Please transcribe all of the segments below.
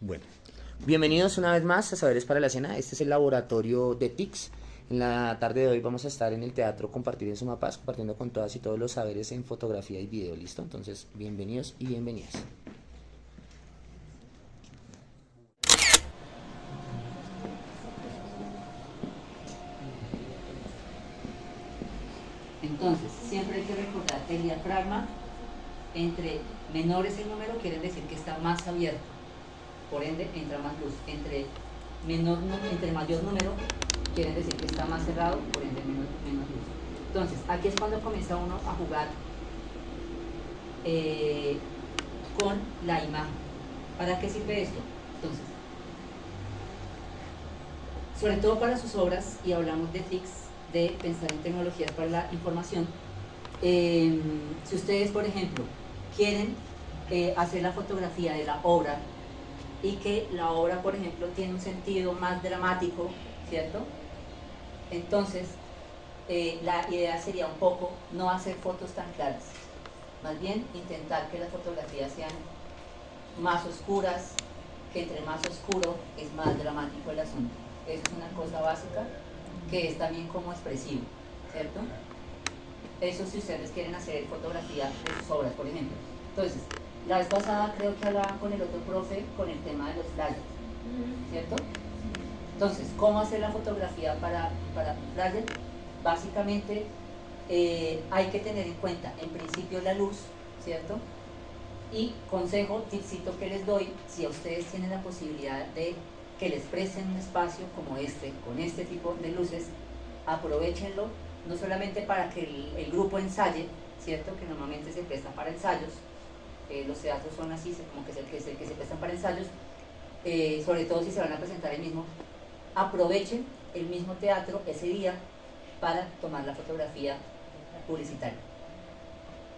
Bueno, bienvenidos una vez más a Saberes para la Cena. Este es el laboratorio de TICS. En la tarde de hoy vamos a estar en el Teatro Compartir en Sumapaz, compartiendo con todas y todos los saberes en fotografía y video. ¿Listo? Entonces, bienvenidos y bienvenidas. Entonces, siempre hay que recordar que el diafragma, entre menor es el número, quiere decir que está más abierto, por ende entra más luz. Entre mayor número, quiere decir que está más cerrado, por ende menos luz. Entonces, aquí es cuando comienza uno a jugar con la imagen. ¿Para qué sirve esto? Entonces, sobre todo para sus obras, y hablamos de TICS, de pensar en tecnologías para la información. Si ustedes, por ejemplo, quieren hacer la fotografía de la obra y que la obra, por ejemplo, tiene un sentido más dramático, ¿cierto? Entonces, la idea sería un poco no hacer fotos tan claras, más bien intentar que las fotografías sean más oscuras, que entre más oscuro es más dramático el asunto. Eso es una cosa básica que es también como expresivo, ¿cierto? Eso si ustedes quieren hacer fotografía de sus obras, por ejemplo. Entonces, la vez pasada creo que hablaba con el otro profe con el tema de los flyers, ¿cierto? Entonces, ¿cómo hacer la fotografía para flyer? Básicamente, hay que tener en cuenta, en principio, la luz, ¿cierto? Y consejo, tipcito que les doy, si a ustedes tienen la posibilidad de que les presten un espacio como este, con este tipo de luces, aprovechenlo, no solamente para que el grupo ensaye, ¿cierto? Que normalmente se prestan para ensayos, los teatros son así, como que se prestan para ensayos, sobre todo si se van a presentar el mismo, aprovechen el mismo teatro ese día para tomar la fotografía publicitaria,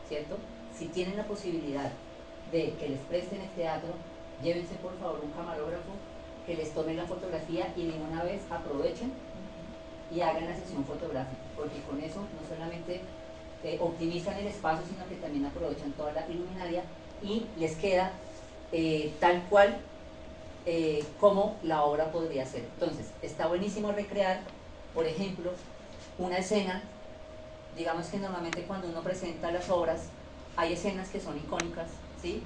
¿cierto? Si tienen la posibilidad de que les presten el teatro, llévense por favor un camarógrafo que les tome la fotografía y de una vez aprovechen y hagan la sesión fotográfica, porque con eso no solamente optimizan el espacio, sino que también aprovechan toda la iluminaria y les queda tal cual como la obra podría ser. Entonces, está buenísimo recrear, por ejemplo, una escena. Digamos que normalmente cuando uno presenta las obras, hay escenas que son icónicas, ¿sí?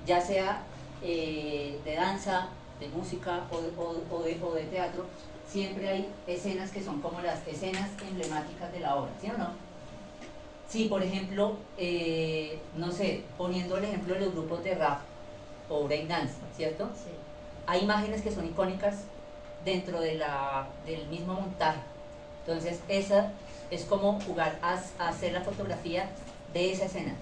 Ya sea de danza, de música o de teatro, siempre hay escenas que son como las escenas emblemáticas de la obra, ¿sí o no? Sí, por ejemplo, no sé, poniendo el ejemplo de los grupos de rap o breakdance, ¿cierto? Sí. Hay imágenes que son icónicas dentro del mismo montaje. Entonces, esa es como jugar a hacer la fotografía de esa escena,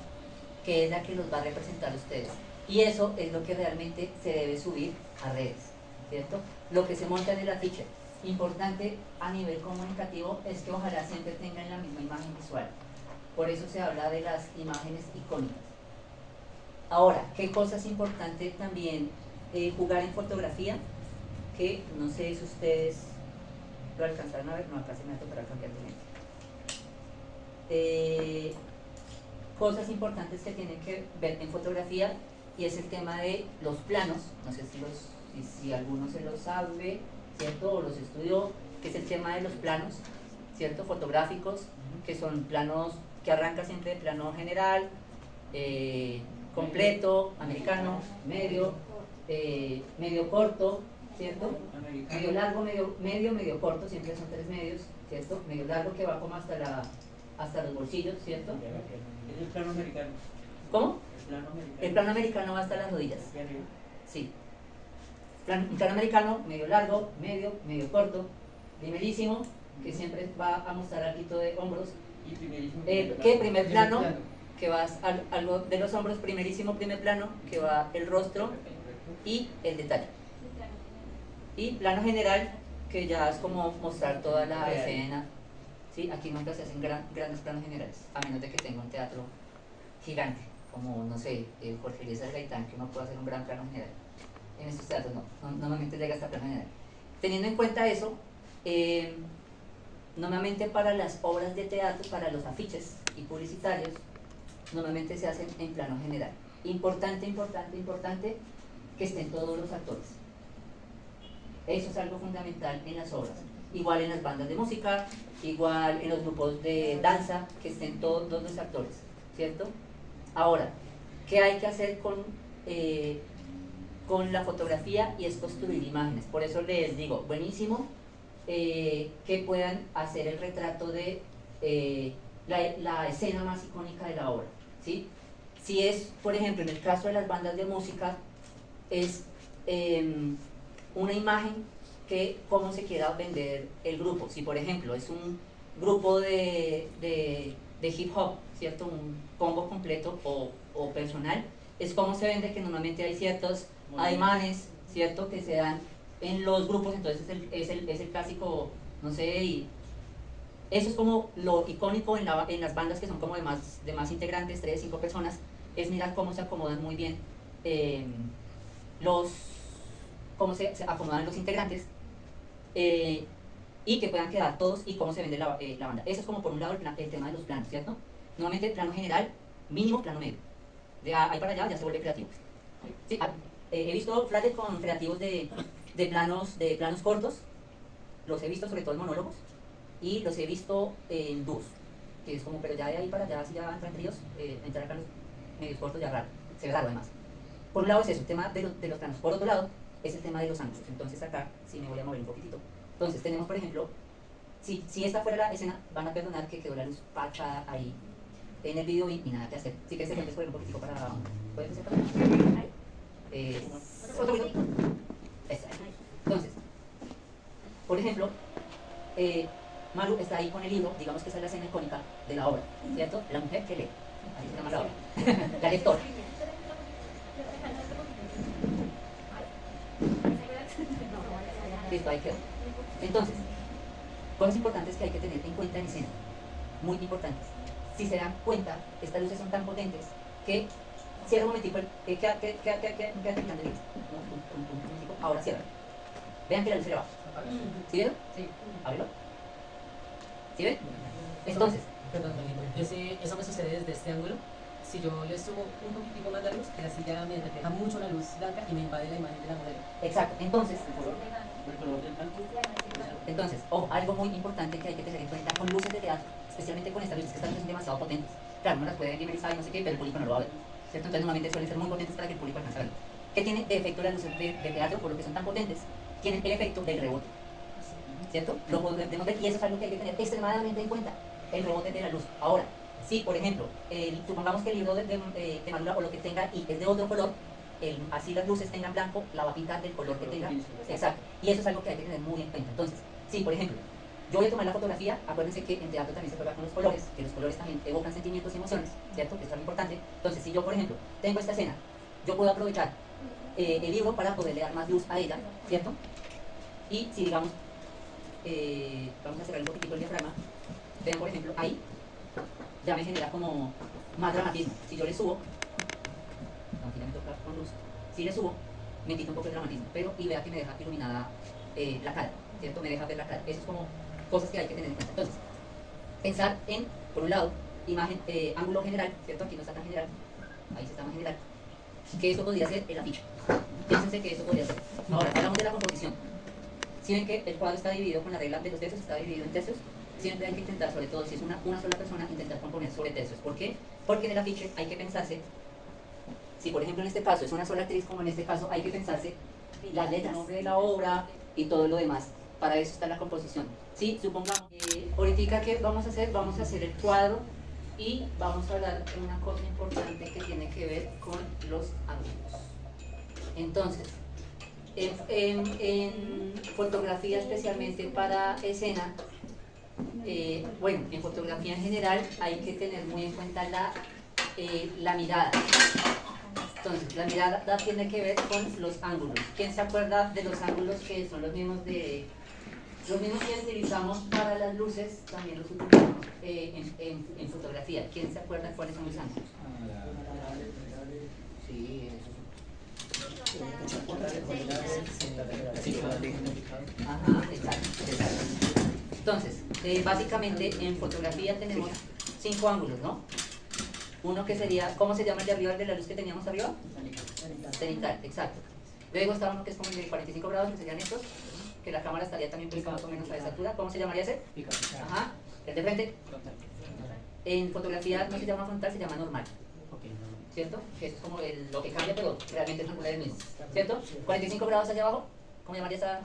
que es la que los va a representar a ustedes. Y eso es lo que realmente se debe subir a redes, ¿cierto? Lo que se monta en el afiche. Importante a nivel comunicativo es que ojalá siempre tengan la misma imagen visual. Por eso se habla de las imágenes icónicas. Ahora, ¿qué cosa es importante también jugar en fotografía? Que no sé si ustedes lo alcanzaron a ver, no, acá se me va a tocar cambiar de lente. Cosas importantes que tienen que ver en fotografía, y es el tema de los planos. No sé si alguno se los sabe, ¿cierto? O los estudió, que es el tema de los planos, ¿cierto? Fotográficos, que son planos que arranca siempre de plano general, completo, americano, medio corto, ¿cierto? Medio largo, medio corto, siempre son tres medios, ¿cierto? Medio largo que va como hasta los bolsillos, ¿cierto? Es el plano americano. ¿Cómo? El plano americano. El plano americano va hasta las rodillas. Sí. Un plano americano, medio largo, medio corto, primerísimo, que siempre va a mostrar algo de hombros. Y primerísimo. ¿Qué? Primer plano, que va algo de los hombros, primerísimo primer plano, que va el rostro y el detalle. Y plano general, que ya es como mostrar toda la escena. ¿Sí? Aquí nunca se hacen grandes planos generales, a menos de que tenga un teatro gigante, como, no sé, Jorge Eliezer Gaitán, que uno puede hacer un gran plano general. En estos teatros no, normalmente llega hasta plano general. Teniendo en cuenta eso, normalmente para las obras de teatro, para los afiches y publicitarios, normalmente se hacen en plano general. Importante que estén todos los actores. Eso es algo fundamental en las obras. Igual en las bandas de música, igual en los grupos de danza, que estén todos los actores, ¿cierto? Ahora, ¿qué hay que hacer con la fotografía? Y es construir imágenes. Por eso les digo, buenísimo que puedan hacer el retrato de la escena más icónica de la obra, ¿sí? Si es, por ejemplo, en el caso de las bandas de música, es una imagen que cómo se quiera vender el grupo. Si, por ejemplo, es un grupo de hip hop, ¿cierto? Un combo completo o personal, es cómo se vende, que normalmente hay ciertos ademanes, ¿cierto? Que se dan en los grupos, entonces es el clásico, no sé, y eso es como lo icónico en las bandas que son como de más integrantes, 3, 5 personas, es mirar cómo se acomodan muy bien cómo se acomodan los integrantes y que puedan quedar todos y cómo se vende la banda. Eso es como por un lado el tema de los planos, ¿cierto? Nuevamente plano general, mínimo plano medio. De ahí para allá ya se vuelve creativo. Sí, he visto flyers con creativos de planos cortos, los he visto sobre todo en monólogos y los he visto en dúos, que es como, pero ya de ahí para allá, si ya entran tríos, entrar acá los medios cortos ya raro, se ve raro además. Por un lado es eso, el tema de los planos. Por otro lado es el tema de los ángulos. Entonces acá sí me voy a mover un poquitito. Entonces tenemos, por ejemplo, si esta fuera la escena, van a perdonar que quedó la luz parchada ahí en el video y nada que hacer. Sí que se puede poner un poquitico para... ¿Puedes hacer para ahí? Otro video. Entonces, por ejemplo, Maru está ahí con el libro, digamos que esa es la escena icónica de la obra, ¿cierto? La mujer que lee, así se llama la obra, la lectora. Listo, ahí quedó. Entonces, cosas importantes que hay que tener en cuenta en escena, muy importantes. Si se dan cuenta, estas luces son tan potentes que cierra un momentico, queda terminando el libro. Ahora cierra. Vean que la luz se le baja. ¿Sí vieron? Sí. Ábrelo. ¿Sí ven? Entonces, Perdón, eso me sucede desde este ángulo. Si yo le subo un poquitico más la luz, que así ya me refleja mucho la luz blanca y me invade la imagen de la modelo. exacto. Entonces, El color del blanco. ojo, algo muy importante que hay que tener en cuenta con luces de teatro, especialmente con estas luces, que estas luces son demasiado potentes. Claro, no las pueden dimerizar y no sé qué, pero el público no lo va a ver, ¿cierto? Entonces normalmente suelen ser muy potentes para que el público alcance a verlo. ¿Qué tiene de efecto las luces de teatro? Por lo que son tan potentes, tienen el efecto del rebote, ¿cierto? Lo podemos ver y eso es algo que hay que tener extremadamente en cuenta, el rebote de la luz. Ahora, si por ejemplo, supongamos que el libro de Madura o lo que tenga y es de otro color, así las luces tengan blanco, la va a pintar del color que tenga. Exacto. Y eso es algo que hay que tener muy en cuenta. Entonces, si por ejemplo, yo voy a tomar la fotografía, acuérdense que en teatro también se juega con los colores, que los colores también evocan sentimientos y emociones, ¿cierto? Que eso es muy importante. Entonces, si yo por ejemplo, tengo esta escena, yo puedo aprovechar el libro para poderle dar más luz a ella, ¿cierto? Y si digamos, vamos a cerrar un poquitico el diafragma, vean por ejemplo, ahí, ya me genera como más dramatismo. Si yo le subo, aquí ya me toca con luz, si le subo, me quita un poco el dramatismo, pero y vea que me deja iluminada la cara, ¿cierto? Me deja ver la cara. Eso es como cosas que hay que tener en cuenta. Entonces, pensar en, por un lado, imagen, ángulo general, ¿cierto? Aquí no está tan general, ahí sí está más general, que eso podría ser el afiche. Piénsense que eso podría ser. Ahora, hablamos de la composición. Si ven que el cuadro está dividido con la regla de los tercios, está dividido en tercios, siempre hay que intentar, sobre todo si es una sola persona, intentar componer sobre tercios. ¿Por qué? Porque en el afiche hay que pensarse, si por ejemplo en este caso es una sola actriz, como en este caso, hay que pensarse las letras, el nombre de la obra y todo lo demás. Para eso está la composición. Si supongamos, ahorita que vamos a hacer el cuadro y vamos a hablar de una cosa importante que tiene que ver con los ángulos. Entonces, en fotografía especialmente para escena, bueno, en fotografía en general hay que tener muy en cuenta la mirada. Entonces, la mirada tiene que ver con los ángulos. ¿Quién se acuerda de los ángulos que son los mismos que utilizamos para las luces? También los utilizamos en fotografía. ¿Quién se acuerda cuáles son los ángulos? Sí, ajá, exacto. Entonces, básicamente en fotografía tenemos 5 ángulos, ¿no? Uno que sería, ¿cómo se llama el de arriba, el de la luz que teníamos arriba? Cenital, exacto. Luego está uno que es como el de 45 grados, que serían estos, que la cámara estaría también ubicada más o menos a esa altura. ¿Cómo se llamaría ese? Ajá, el de frente. En fotografía no se llama frontal, se llama normal, ¿cierto? Que es como lo que cambia, pero realmente es angular el mismo, ¿cierto? 45 grados hacia abajo, ¿cómo llamaría esa?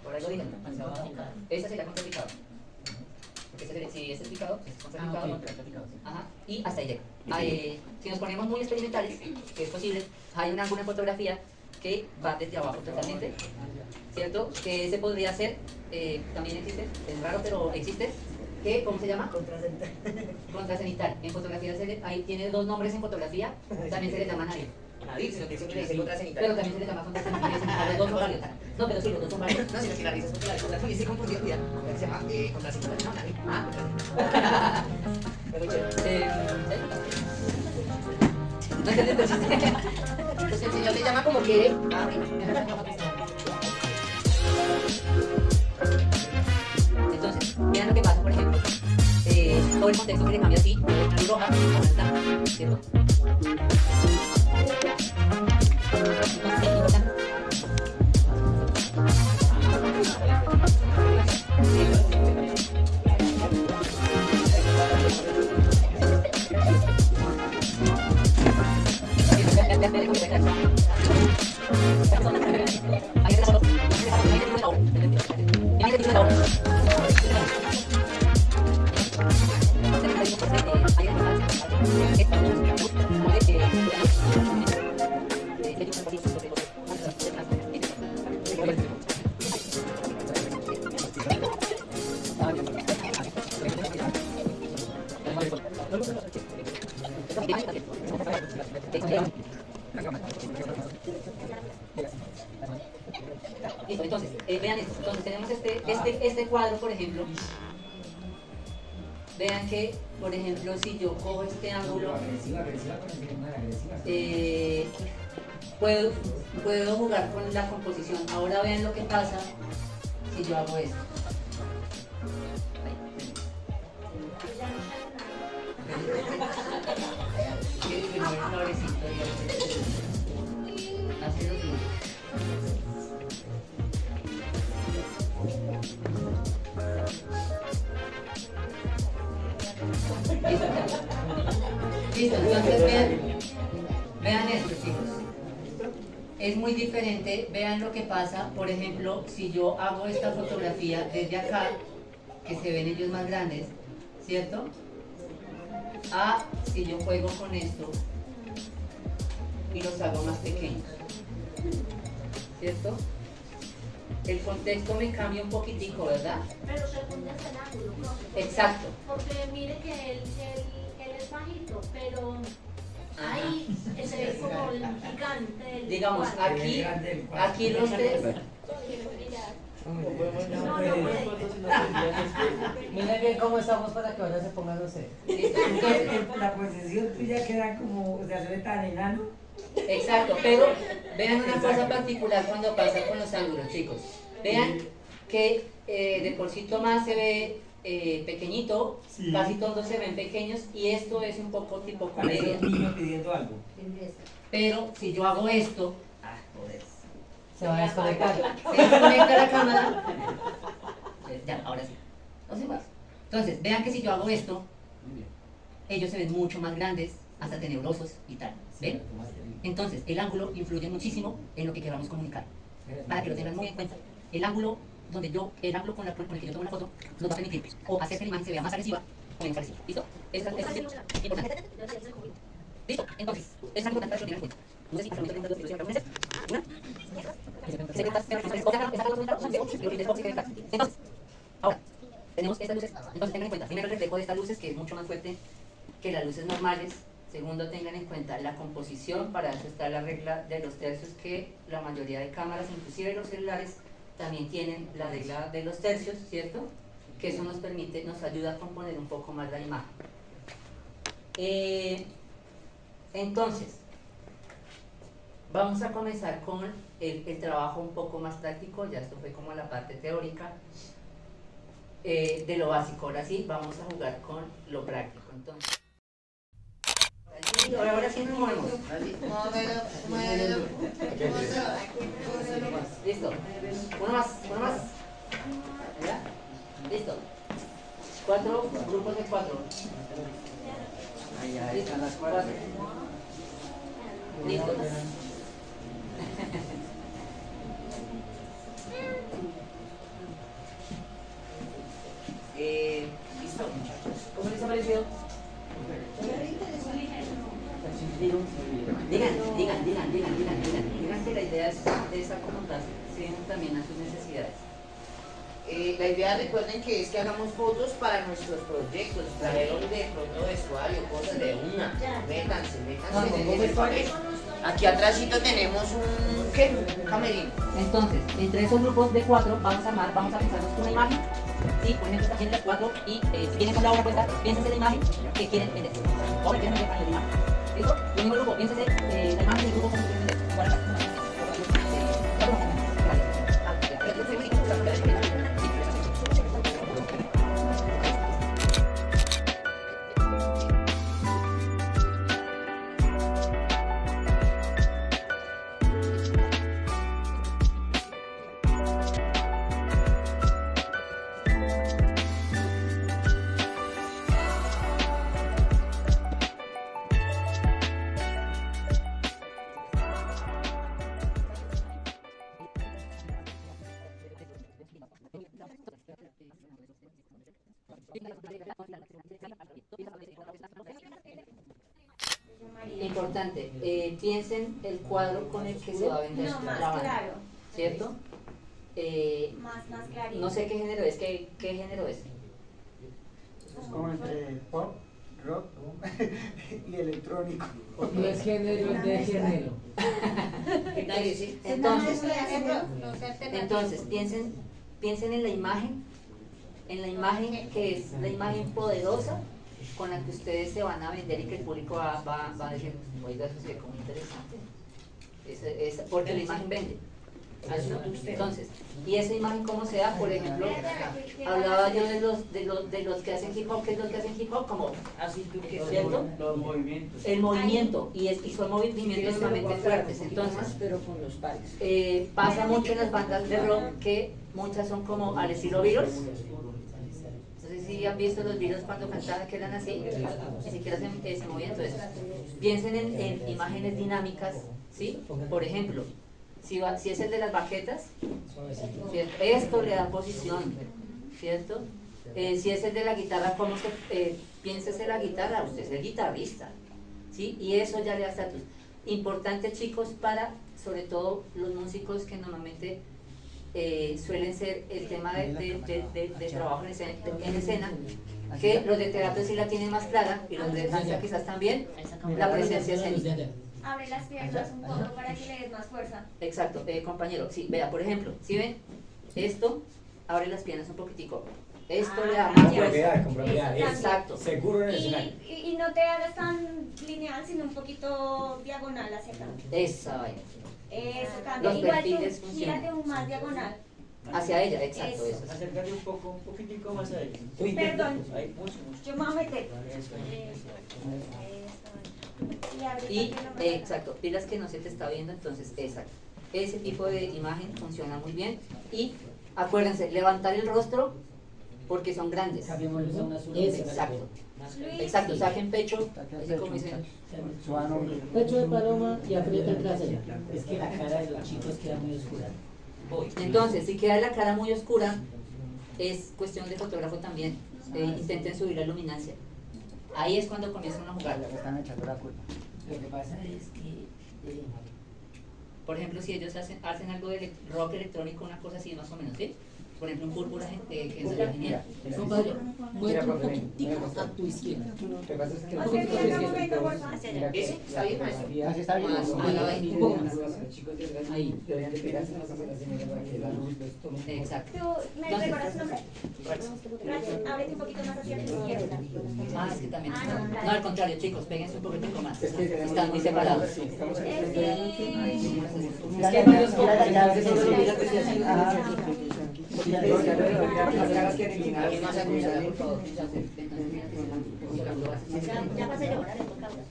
Por algo dije. Esa sería contrapicado. Porque si es el picado, es contrapicado. Ajá, y hasta ahí llega. Si nos ponemos muy experimentales, que es posible, hay un ángulo en fotografía que va desde abajo totalmente, ¿cierto? Que ese podría ser, también existe, es raro pero existe, que, ¿cómo se llama? Contracenital. En fotografía ahí tiene dos nombres en fotografía, también se le llama nariz. Nariz, sino que siempre le dice contracenital. Pero también se le llama contracenital, los dos son válidos. No, pero sí, los dos son válidos. No, sino que nariz es porque la de contracenital. Y se confundió, cuidado. Se llama contracenital. No, nariz. Muy chévere. No entendí el chiste. Pues el señor le llama como quiere. Entonces, vean lo que pasa, por ejemplo. Todo el contexto que le cambia así, luz roja, blanca, ¿cierto? Listo, entonces, vean esto. Entonces tenemos este cuadro, por ejemplo. Vean que, por ejemplo, si yo cojo este ángulo, puedo jugar con la composición. Ahora vean lo que pasa si yo hago esto. Así lo digo. Listo, entonces vean esto, chicos. Es muy diferente, vean lo que pasa, por ejemplo, si yo hago esta fotografía desde acá, que se ven ellos más grandes, ¿cierto? A si yo juego con esto y los hago más pequeños, ¿cierto? El contexto me cambia un poquitico, ¿verdad? Pero según desde el ángulo, profe. Exacto. Porque mire que él es bajito, pero ahí se ve como el gigante del Digamos, cuadro. aquí los tres. Miren bien cómo estamos para que ahora se pongan los tres. La posición tuya queda como, o sea, se ve tan enano. Exacto, pero vean una cosa particular cuando pasa con los ángulos, chicos. Vean que de por sí Tomás se ve pequeñito, Sí. casi todos se ven pequeños y esto es un poco tipo Parece comedia. un niño pidiendo algo. Pero si yo hago esto, Joder. Se va a desconectar. se desconecta la cámara. Ya, ahora sí. No sé más. Entonces, vean que si yo hago esto, ellos se ven mucho más grandes, hasta tenebrosos y tal. ¿Ven? Entonces, el ángulo influye muchísimo en lo que queramos comunicar. Para que lo tengan muy en cuenta. El ángulo con el que yo tomo la foto nos va a permitir o hacer que la imagen se vea más agresiva o menos agresiva. ¿Listo? Eso es importante. ¿Listo? Entonces, es algo importante para que lo tengan en cuenta. No sé si hasta ahorita tengo dos ilustraciones. Entonces, ahora, tenemos estas luces. Entonces, tengan en cuenta, primero el reflejo de estas luces, que es mucho más fuerte que las luces normales. Segundo, tengan en cuenta la composición. Para eso está la regla de los tercios, que la mayoría de cámaras, inclusive los celulares, también tienen la regla de los tercios, ¿cierto? Que eso nos permite, nos ayuda a componer un poco más la imagen. Entonces, vamos a comenzar con el trabajo un poco más práctico. Ya esto fue como la parte teórica de lo básico. Ahora sí, vamos a jugar con lo práctico. Entonces, Ahora sí nos movemos. Listo. Uno más. ¿Ya? Listo. 4 grupos de 4. Ahí están las 4. Listo. Listo, muchachos. ¿Cómo les ha parecido? Digan que la idea es acomodarse también a sus necesidades. La idea, recuerden que es que hagamos fotos para nuestros proyectos, trajeron de pronto vestuario, cosas de una. Métanse en el papel. Aquí atrásito tenemos un camerino. Entonces, entre esos grupos de 4 vamos a pensarnos una imagen. Sí, por ejemplo, esta gente de 4 y si vienen con la obra puesta, piénsense la imagen que quieren vender. O que quieren vender para la imagen. ¿Listo? Y en el grupo, piénsense la imagen del grupo que quieren vender. Importante, piensen el cuadro con el que se va a vender No, más la banda, claro. ¿cierto? Más clarito. No sé qué género es, ¿qué género es? Es como entre pop, rock y electrónico. No es género, es de género. ¿Qué tal? Sí. Entonces piensen en la imagen que es la imagen poderosa con la que ustedes se van a vender y que el público va a decir, oiga, eso se ve como interesante. Porque la imagen vende. Entonces, ¿y esa imagen cómo se da? Por ejemplo, hablaba yo de los que hacen hip hop. ¿Qué es lo que hacen hip hop? Como así, ¿cierto? Los movimientos. El movimiento, y son movimientos normalmente fuertes. Entonces, pero con los pares. pasa mucho en las bandas de rock que muchas son como al estilo Beatles. No sé si han visto los Beatles cuando cantaban que eran así, ni siquiera se movían. Entonces, piensen en imágenes dinámicas, ¿sí? Por ejemplo, si es el de las baquetas, ¿cierto? Esto le da posición, ¿cierto? Si es el de la guitarra, ¿cómo piénsese la guitarra? Usted es el guitarrista, ¿sí? Y eso ya le da estatus. Importante, chicos, para sobre todo los músicos que normalmente suelen ser el tema de trabajo en escena, que los de teatro sí la tienen más clara y los de danza quizás también, la presencia escénica. Abre las piernas un poco para que le des más fuerza. Exacto, compañero, sí, vea, por ejemplo, si ven, esto abre las piernas un poquitico, esto le da más fuerza. Con propiedad, Exacto. seguro en el escenario. Y no te hagas tan lineal, sino un poquito diagonal hacia acá. Esa vaina. Eso cambia. Los Igual perfiles tú funcionan. gírate un más diagonal. Hacia ella, exacto, Eso. eso. Acércate un poquitico más a ella. Perdón. Ahí, mucho. Yo me voy a meter. Eso. Y abre Y, también lo más acá. exacto, pilas que no se te está viendo, entonces, exacto. Ese tipo de imagen funciona muy bien. Y acuérdense, levantar el rostro porque son grandes. Cambiémoslo a un azul. Exacto. Exacto, saquen pecho, así como dicen. Pecho de paloma y aprieta el trasero. Es que la cara de los chicos queda muy oscura. Entonces, si queda la cara muy oscura, es cuestión de fotógrafo también. Intenten subir la luminancia. Ahí es cuando comienzan a jugar. Le están echando la culpa. Lo que pasa es que Por ejemplo, si ellos hacen algo de rock electrónico, una cosa así más o menos, ¿sí? Por ejemplo, un púrpura que es genial. compadre, muévete un poquitico a tu izquierda. Hacia el otro momento, por favor. ¿Eso? ¿Está bien maestro? Así está bien. Más, un poco más. Ahí. Exacto. ¿Tú me recuerdas tu nombre? Gracias. Ábrete un poquito más hacia tu izquierda. Ah, es que también. Ah, no, claro. No, al contrario, chicos, péguense un poquitico más. Están muy separados. Es que... Es que hay varios componentes. Aquí no se acusa, por favor. Entonces, mira que se la- Ya pasé yo, ahora le toca a uno.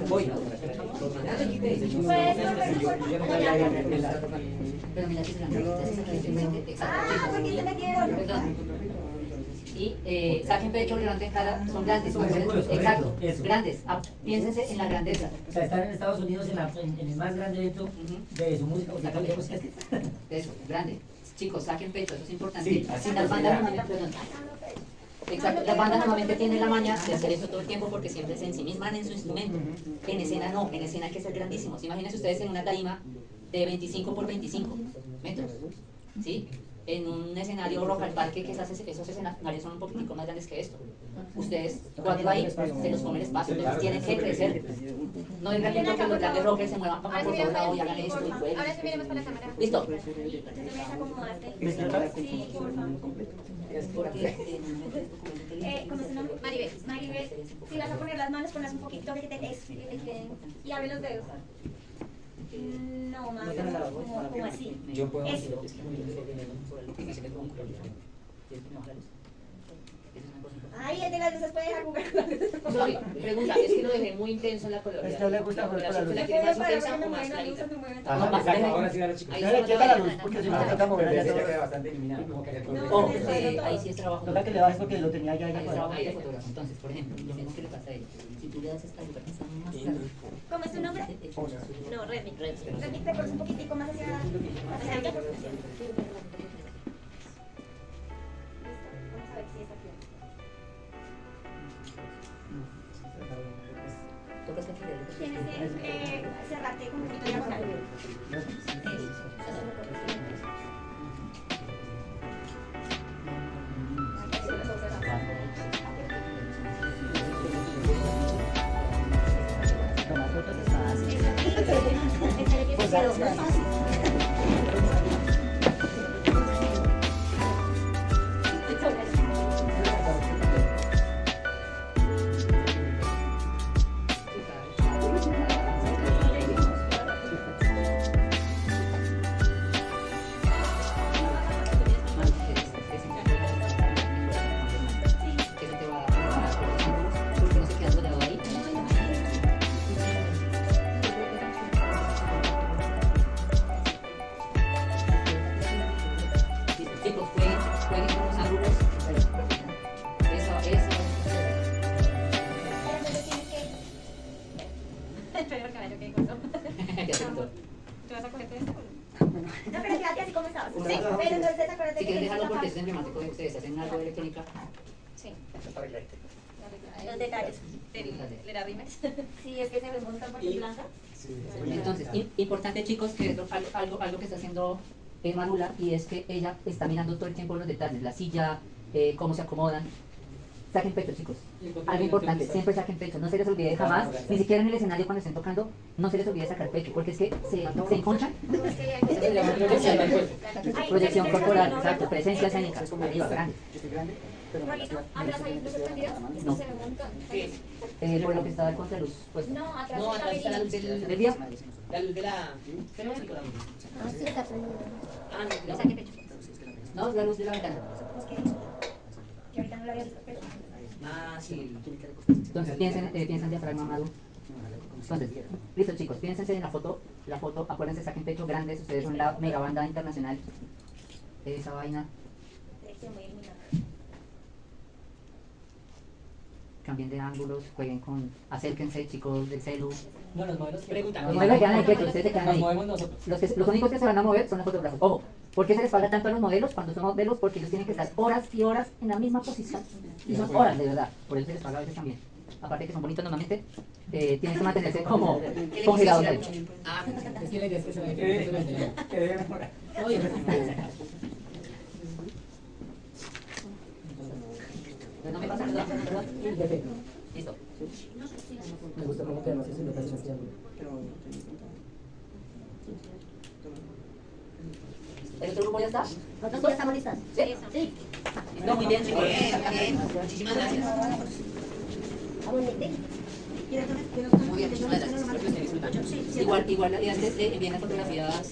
Voy. Pues, Pero mira que se la ah, porque se metieron. Y saquen pecho, levanten cara, son grandes, son grandes. Exacto, Eso. grandes. Piénsense en la grandeza. O sea, están en Estados Unidos en el más grande evento de su música, o sea, ¿qué música es esta? Eso, grande. Chicos, saquen pecho, eso es importante. Sí, así Las es, bandas ya. normalmente, perdón. Exacto, las bandas normalmente tienen la maña de hacer eso todo el tiempo porque siempre se ensimisman en su instrumento. En escena no, en escena hay que ser grandísimos. Imagínense ustedes en una tarima de 25 por 25 metros, ¿sí? En un escenario rock al parque, que esos escenarios son un poquitico más grandes que esto. Ustedes, cuando ahí, se los come el espacio, entonces tienen que crecer. No es que los grandes rockers se muevan para por todo lado y hagan esto y jueguen. Ahora sí miremos para la cámara. ¿Listo? Tú me desacomodaste. Sí, por favor. Porque, ¿Cómo es su nombre? Maribel. Maribel, si vas a poner las manos, ponlas un poquito que te queden. Y abre los dedos. No, más como así. Yo puedo Eso. Ay, el de las luces puede dejar jugar con las luces. Sorry, pregunta, es que lo dejé muy intenso en la coloración. Es que no le gusta jugar con la luz. ¿La Me quiere puede más parar intensa porque me o más mueven las clarita? luces, me mueven Ah, todo. exacto, ahora sí, ahora chicos. Ahí No le sí quieta la luz, porque si no se trata de mover Pero ya ese ya todo. queda bastante iluminado, como que No, Oh, no, ahí sí es trabajo. Toca que le bajes porque lo tenía ya Ahí es cuadrado. trabajo de fotógrafo. Entonces, por ejemplo, lo mismo que le pasa a ella. Si tú le das esta lugar que está más claro. ¿Cómo es tu nombre? No, Redmi. Redmi, te pones un poquitico más hacia adelante. Listo, vamos a ver si es aquí. Tocas que girar. Tienes que cerrarte con un poquito de diagonal. Tomar fotos es fácil. Pues Chicos, jueguen con los ángulos. Eso. Pero caballo, ¿qué cosa? Ya se quitó. ¿Te vas a coger todo esto? No, pero quédate así como estabas. Sí, pero entonces acuérdate Si que quieren tienes dejarlo esta porque es parte. emblemático de ustedes, hacen algo de electrónica. Sí. Los detalles. ¿Le da rimes? Sí, es que se ve mucho esta parte blanca. Entonces, importante chicos, que es algo que está haciendo Marula, y es que ella está mirando todo el tiempo los detalles, la silla, cómo se acomodan. Saquen pecho, chicos. Algo importante, siempre saquen pecho, no se les olvide jamás, ni siquiera en el escenario cuando estén tocando, no se les olvide sacar pecho, porque es que se enconchan. Proyección corporal, exacto, presencia escénica, arriba, grande. Atrás hay luces prendidas. Esto No. se ve un montón. Por lo que está el contraluz, pues. No, atrás No, está atrás está la luz venida. del ¿Del día? La luz de la... Pero sí, con la luz. Ah, sí, está prendido. Ah, no, Saque pecho. No, la luz de la ventana. Es que ahorita no la había visto, pero... Ah, sí. Entonces, piensen diafragma amado. Entonces, listo chicos, piénsense en la foto, acuérdense, saquen pecho grandes, ustedes son la mega banda internacional. Esa vaina, Dirección muy iluminada. cambien de ángulos, jueguen con, acérquense chicos del celu. No, los modelos. Pregunta. Los modelos quedan ahí quietos, ustedes se quedan Nos ahí. movemos nosotros. Los únicos que se van a mover son los fotógrafos. Ojo, ¿por qué se les paga tanto a los modelos cuando son modelos? Porque ellos tienen que estar horas y horas en la misma posición. Y son horas de verdad, por eso se les paga a veces también. Aparte que son bonitos normalmente, tienen que mantenerse como congelados ahí. Ah, Es que la idea es que se vea Que debe mejorar. No me pasa nada, ¿verdad? Listo. Me gusta cómo quedamos así en este ángulo. ¿El otro grupo ya está? ¿Nosotros ya estamos listas? ¿Sí? Sí. No, muy bien, chicos. bien. Muchísimas gracias. Vamos, Nick. Muy bien, muchísimas gracias. Espero que estén disfrutando. Igual antes envíen las fotografías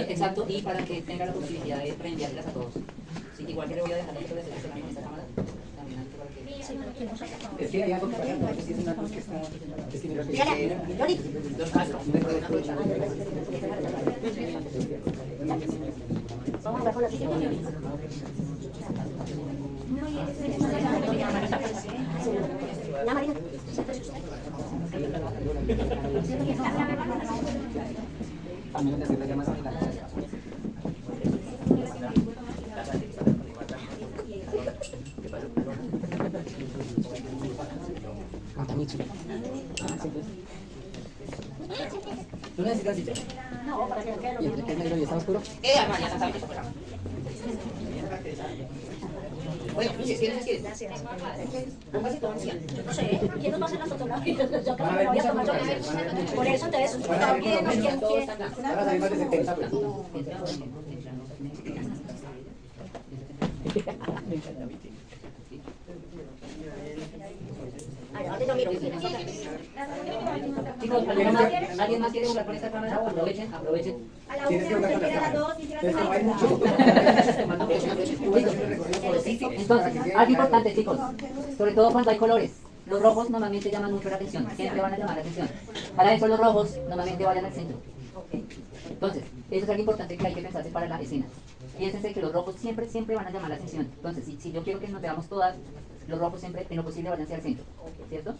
Exacto, y para que tenga la posibilidad de reenviarlas a todos. Sí, igual que le voy a dejar la fotografía de con esta cámara, también antes para que... Es que hay algo que pasa, no sé si es una luz que está... Es que mira, Los castros, pueden aprovechar. Vamos a ver con la siguiente. La María. a menos de hacer la llama de la casa. ¿Tú necesitas silla? No, para que ¿Y entre qué es negro y está oscuro? María, ya sabes, bueno, si quieres, póngase todo anciano. no sé, ¿quién nos va a hacer las fotografías? Yo creo que me voy a tomar yo. Por eso, entonces, ¿quién? Ahora salir más de 70, pues. Ahorita miro. Chicos, ¿alguien más quiere jugar con esta cámara? Aprovechen. A la una, a las dos, Entonces, algo importante, chicos, sobre todo cuando hay colores. Los rojos normalmente llaman mucho la atención, siempre van a llamar la atención. Para eso los rojos normalmente vayan al centro. Entonces, eso es algo importante que hay que pensarse para la escena. Piénsense que los rojos siempre van a llamar la atención. Entonces, si yo quiero que nos veamos todas, los rojos siempre en lo posible vayan hacia el centro, ¿cierto?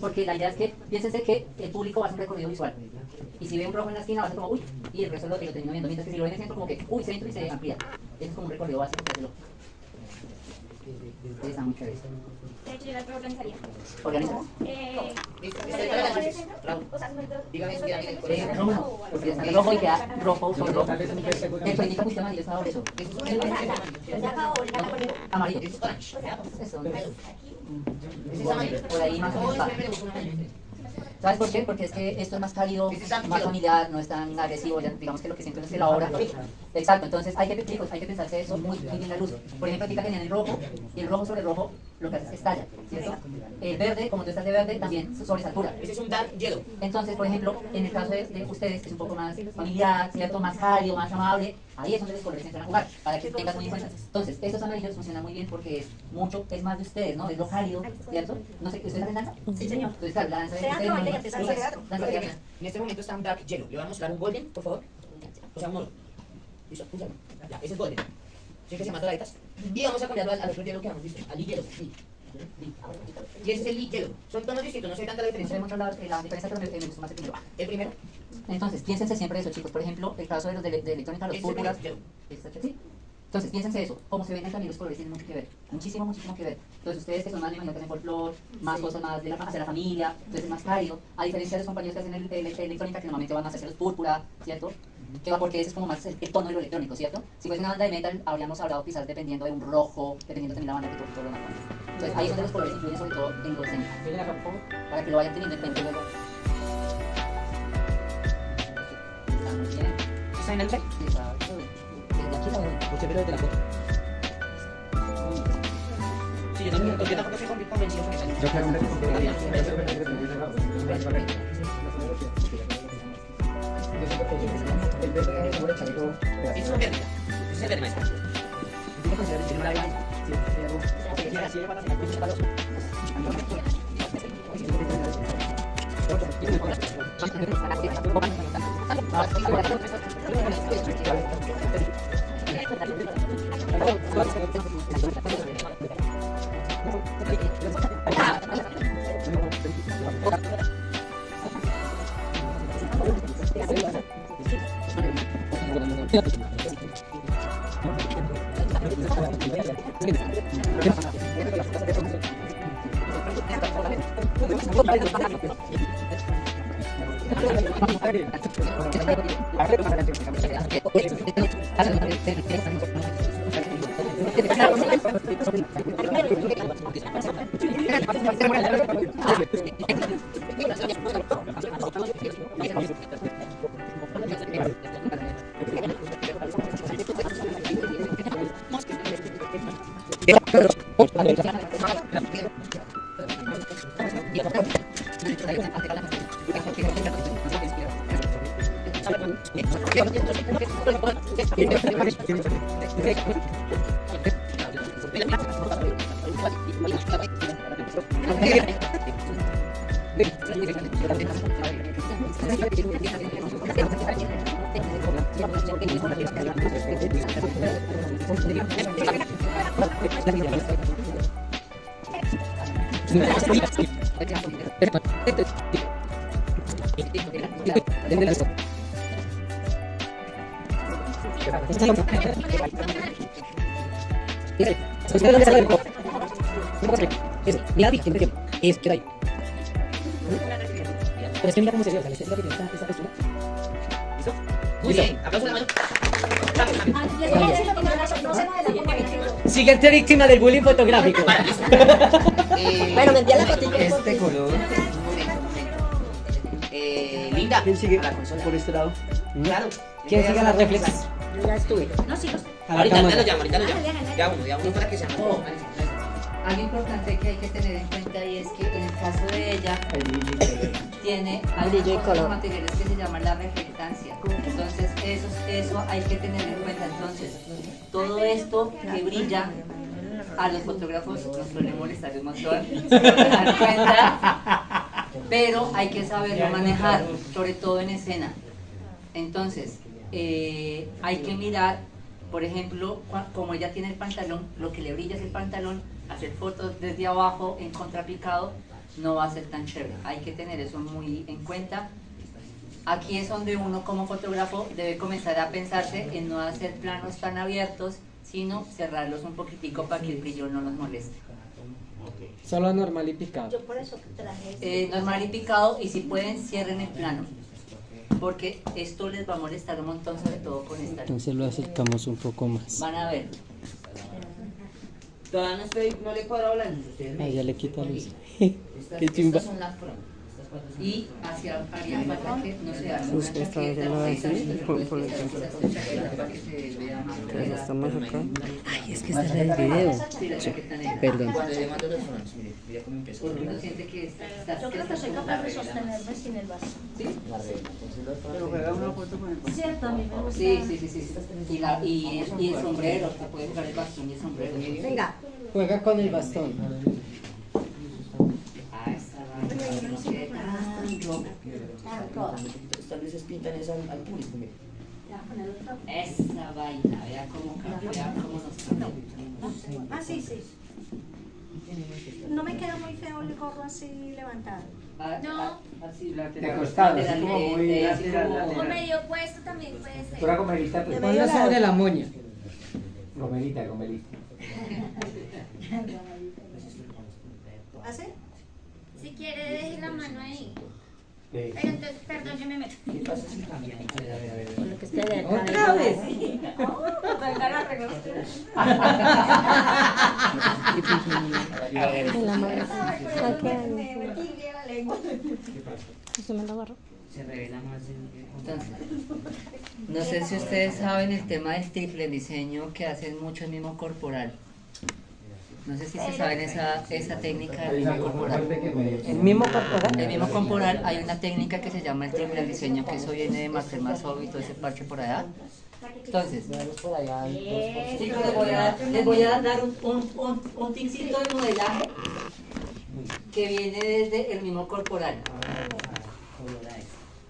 Porque la idea es que, piénsense que el público va a hacer un recorrido visual. Y si ve un rojo en la esquina va a ser como, uy, y el resto lo termino viendo. Mientras que si lo ven en el centro, como que, uy, centro y se amplía. Eso es como un recorrido básico que hacerlo. Está muy chévere. De hecho, yo la organizaría. Organiza. Dígame No, porque está el rojo y queda rojo sobre rojo. El que indica justo amarillo está sobre eso. Amarillo. Eso. Por ahí más o menos va. ¿Sabes por qué? Porque es que esto es más cálido, más familiar, no es tan agresivo, ya digamos que lo que siento es que la obra. Exacto, entonces hay que pensarse eso muy bien la luz. Por ejemplo, aquí tenían el rojo, y el rojo sobre rojo lo que hace es que estalla, ¿cierto? El verde, como tú estás de verde, también sobresatura. Ese es un dark yellow. Entonces, por ejemplo, en el caso de ustedes, que es un poco más familiar, ¿cierto? Más cálido, más amable, ahí es donde los colores entran a jugar, para que tengas muy en cuenta. Entonces, estos amarillos funcionan muy bien porque es más de ustedes, ¿no? Es lo cálido, ¿cierto? No sé, ¿ustedes hacen danza? Sí, señor. Entonces, claro, la danza de ustedes... Danza de teatro. En este momento está un dark yellow. Le voy a mostrar un golden, por favor. O sea, un oro. Listo, púntalo. Ya, ese es golden. ¿Sí que se llama doraditas? Y vamos a cambiarlo al otro yellow que hemos visto. Al yellow. Y ese es el lead yellow. Son tonos distintos, no sé tanta la diferencia. Podemos hablar de la diferencia, pero me gusta más el primero. El primero. Entonces, piénsense siempre eso, chicos. Por ejemplo, el caso de los de electrónica, los púrpuras. ¿Sí? Entonces, piénsense eso. Cómo se ven también los colores tienen mucho que ver. Muchísimo que ver. Entonces, ustedes que son más, me imagino que hacen folclore, más cosas más hacia la familia, entonces es más cálido. A diferencia de los compañeros que hacen electrónica, que normalmente van a hacer los púrpura, ¿cierto? Que va porque ese es como más el tono de lo electrónico, ¿cierto? Si fuese una banda de metal, habríamos hablado quizás dependiendo de un rojo, dependiendo también de la banda que todo lo más. Entonces, ahí es donde los colores influyen sobre todo en los escénicos. Para que lo vayan teniendo en cuenta luego. Está muy bien. ¿Está en el set? Exacto. Desde aquí la veo. Usted ve lo de la foto. Sí, yo tampoco estoy convencido con eso. Yo quiero un beso. El verde es un chaleco. Ese es un verde. Ese es el verde, maestro. ¿Tú consideras que tiene una lágrima? Sí, sí, algo. Sí, así le van a hacer aquí, palos. Mira, es que ahí. Pero es que mira cómo se ve, o sea, la estética que tiene esta postura. ¿Listo? Muy bien, aplauso a la mano. Siguiente víctima del bullying fotográfico. Bueno, me envía la foto. Este color. Linda. ¿Quién sigue por este lado? Claro. ¿Quién sigue la reflex? Yo ya estuve. No, sí, Ahorita lo llamo, Ya uno para que se llame. Algo importante que hay que tener en cuenta y es que en el caso de ella tiene algunos materiales que se llaman la reflectancia. Entonces eso hay que tener en cuenta. Entonces todo esto que brilla a los fotógrafos nos suele molestar un montón, se van a dar cuenta, pero hay que saberlo manejar, sobre todo en escena. Entonces hay que mirar, por ejemplo, como ella tiene el pantalón, lo que le brilla es el pantalón. Hacer fotos desde abajo en contrapicado no va a ser tan chévere. Hay que tener eso muy en cuenta. Aquí es donde uno como fotógrafo debe comenzar a pensarse en no hacer planos tan abiertos, sino cerrarlos un poquitico para que el brillo no nos moleste. Solo normal y picado. Yo por eso traje Normal y picado, y si pueden cierren el plano, porque esto les va a molestar un montón, sobre todo con esta luz. Entonces lo acercamos un poco más. Van a ver. Todavía no le he cuadrado la luz. Ahí ya le quita luz. Qué chimba. Estas son las prom. Y hacia falta que no se haga Usted está haciendo así, por el estamos acá. Ay, es que está en el video. Perdón. Cuando le mando los fronts, mira cómo empieza. Uno siente que está Yo creo que soy capaz de sostenerme sin el vaso. Pero juega una foto con el bastón. Cierto, a mí me gusta. Sí. Y el sombrero, se puede usar el bastón y el sombrero. Venga. Juega con el bastón. Ah, esa vaina, no quede tanto. Estas luces pintan eso al público, mira. Esa vaina, vea cómo nos cambia. Ah, sí. No me queda muy feo el gorro así levantado. Así, De acostado, así como muy lateral. O medio puesto también puede ser. Pura gomelita, pues. Ponlo sobre la moña. Gomelita. ¿Así? Si quiere, deje la mano ahí. Sí. Pero entonces, perdón, yo me meto. ¿Qué pasa si cambia? A ver. Lo que esté de acá. Otra vez. En la mano. Me metí la lengua. ¿Usted me lo agarró? Se revela más Entonces, no sé si ustedes saben el tema del triple diseño que hacen mucho el mimo corporal. No sé si se saben esa técnica del mimo corporal. El mismo corporal. El mimo corporal, hay una técnica que se llama el triple diseño, que eso viene de Master Masovi y todo ese parche por allá. Entonces, sí, les voy a dar un tipcito de modelaje que viene desde el mimo corporal,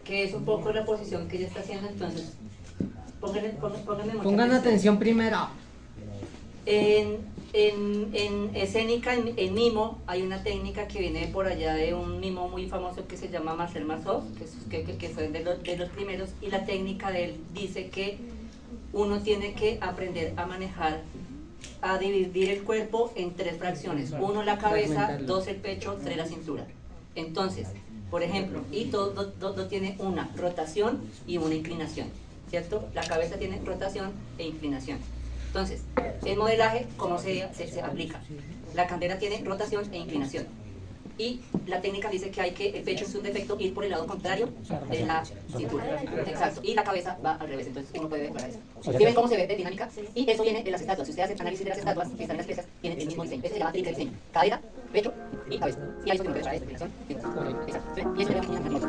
que es un poco la posición que ella está haciendo. Entonces, pónganle mucha Pongan atención primero. En escénica, en mimo, hay una técnica que viene por allá de un mimo muy famoso que se llama Marcel Marceau, que fue de los primeros, y la técnica de él dice que uno tiene que aprender a manejar, a dividir el cuerpo en 3 fracciones: 1 la cabeza, 2 el pecho, 3 la cintura. Entonces, por ejemplo, y todo tiene una rotación y una inclinación, ¿cierto? La cabeza tiene rotación e inclinación. Entonces, el modelaje, ¿cómo se aplica? La candela tiene rotación e inclinación. Y la técnica dice que el pecho es un defecto, ir por el lado contrario de la cintura. Exacto. Y la cabeza va al revés. Entonces, uno puede ver para eso. ¿Sí ven cómo se ve de dinámica? Y eso viene de las estatuas. Si ustedes hacen análisis de las estatuas que están en las piezas, tienen el mismo diseño. Eso se llama triple diseño. Cadera, pecho y cabeza. Y ahí es donde puedes parar esta inclinación. Exacto. ¿Sí? Y eso le damos una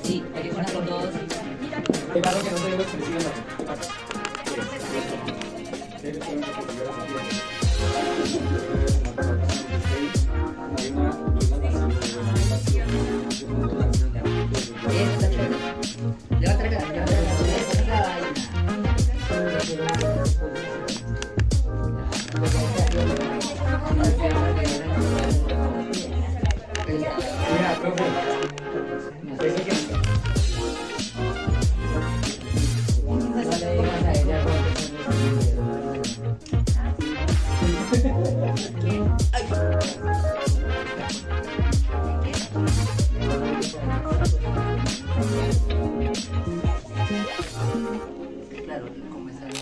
Sí, pegué con las fotos. Qué raro que no te digo expresión. Mira, profe. Eso que Claro, como es algo.